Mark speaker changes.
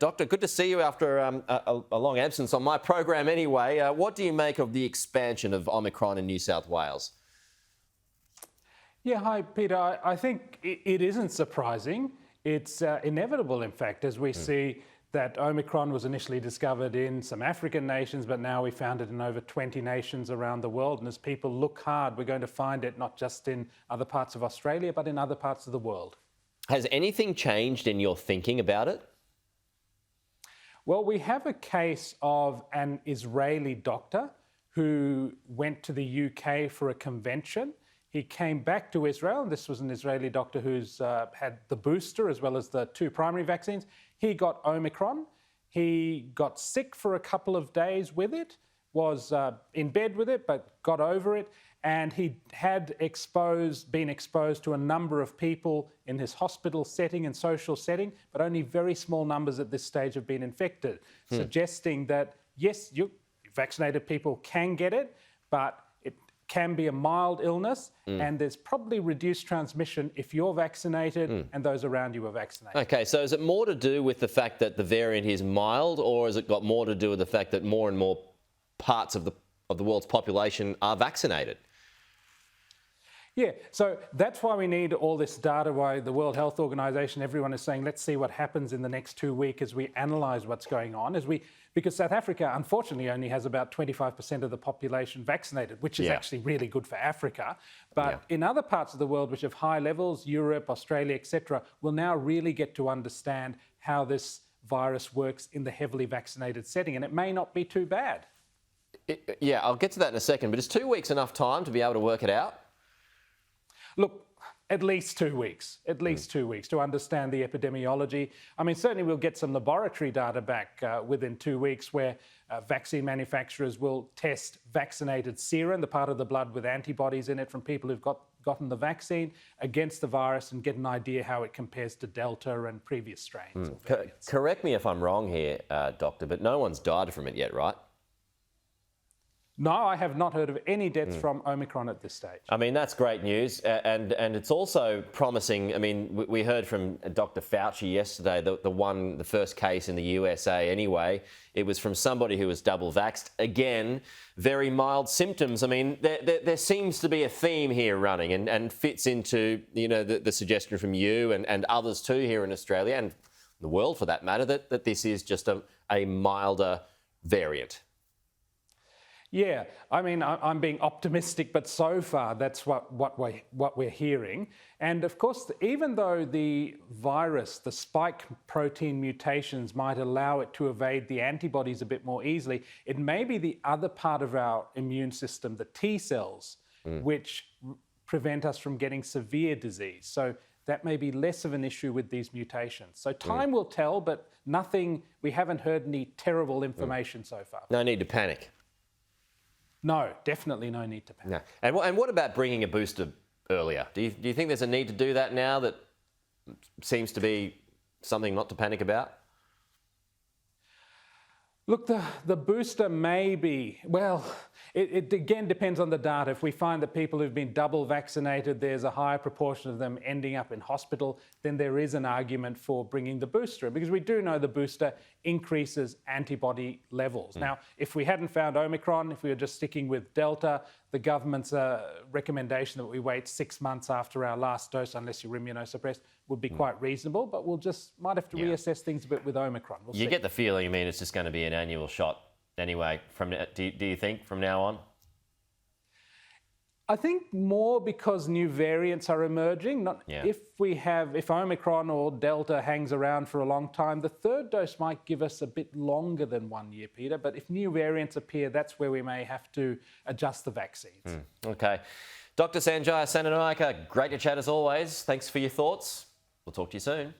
Speaker 1: Doctor, good to see you after a long absence on my program anyway. What do you make of the expansion of Omicron in New South Wales?
Speaker 2: Yeah, hi, Peter. I think it isn't surprising. It's inevitable, in fact, as we see that Omicron was initially discovered in some African nations, but now we found it in over 20 nations around the world. And as people look hard, we're going to find it not just in other parts of Australia, but in other parts of the world.
Speaker 1: Has anything changed in your thinking about it?
Speaker 2: Well, we have a case of an Israeli doctor who went to the UK for a convention. He came back to Israel, and this was an Israeli doctor who's had the booster as well as the 2 primary vaccines. He got Omicron. He got sick for a couple of days with it, was in bed with it, but got over it. And he had been exposed to a number of people in his hospital setting and social setting, but only very small numbers at this stage have been infected, suggesting that, yes, vaccinated people can get it, but it can be a mild illness, and there's probably reduced transmission if you're vaccinated and those around you are vaccinated.
Speaker 1: Okay, so is it more to do with the fact that the variant is mild, or has it got more to do with the fact that more and more parts of the world's population are vaccinated?
Speaker 2: Yeah, so that's why we need all this data, why the World Health Organization, everyone is saying, let's see what happens in the next 2 weeks as we analyse what's going on. Because South Africa, unfortunately, only has about 25% of the population vaccinated, which is actually really good for Africa. But in other parts of the world which have high levels, Europe, Australia, etc., will now really get to understand how this virus works in the heavily vaccinated setting, and it may not be too bad.
Speaker 1: Yeah, I'll get to that in a second, but is 2 weeks enough time to be able to work it out?
Speaker 2: Look, at least 2 weeks, to understand the epidemiology. I mean, certainly we'll get some laboratory data back within 2 weeks where vaccine manufacturers will test vaccinated serum, the part of the blood with antibodies in it from people who've gotten the vaccine, against the virus and get an idea how it compares to Delta and previous strains.
Speaker 1: Correct me if I'm wrong here, Doctor, but no one's died from it yet, right?
Speaker 2: No, I have not heard of any deaths from Omicron at this stage.
Speaker 1: I mean, that's great news. And it's also promising. I mean, we heard from Dr. Fauci yesterday, the first case in the USA anyway. It was from somebody who was double vaxxed. Again, very mild symptoms. I mean, there seems to be a theme here running and fits into, the suggestion from you and others too here in Australia and the world for that matter, that this is just a milder variant.
Speaker 2: Yeah, I mean, I'm being optimistic, but so far that's what we're hearing. And of course, even though the virus, the spike protein mutations might allow it to evade the antibodies a bit more easily, it may be the other part of our immune system, the T cells, which prevent us from getting severe disease. So that may be less of an issue with these mutations. So time will tell, but we haven't heard any terrible information so far.
Speaker 1: No need to panic.
Speaker 2: No, definitely no need to panic.
Speaker 1: No. And what about bringing a booster earlier? Do you think there's a need to do that now that seems to be something not to panic about?
Speaker 2: Look, the booster may be, well, it again depends on the data. If we find that people who've been double vaccinated, there's a higher proportion of them ending up in hospital, then there is an argument for bringing the booster in, because we do know the booster increases antibody levels. Now, if we hadn't found Omicron, if we were just sticking with Delta, the government's recommendation that we wait 6 months after our last dose, unless you're immunosuppressed, would be quite reasonable, but might have to reassess things a bit with Omicron. We'll see.
Speaker 1: Get the feeling, I mean, it's just going to be an annual shot anyway. Do you think from now on?
Speaker 2: I think more because new variants are emerging. If Omicron or Delta hangs around for a long time, the third dose might give us a bit longer than 1 year, Peter. But if new variants appear, that's where we may have to adjust the vaccines.
Speaker 1: Okay. Dr. Sanjaya, Senanayake, great to chat as always. Thanks for your thoughts. We'll talk to you soon.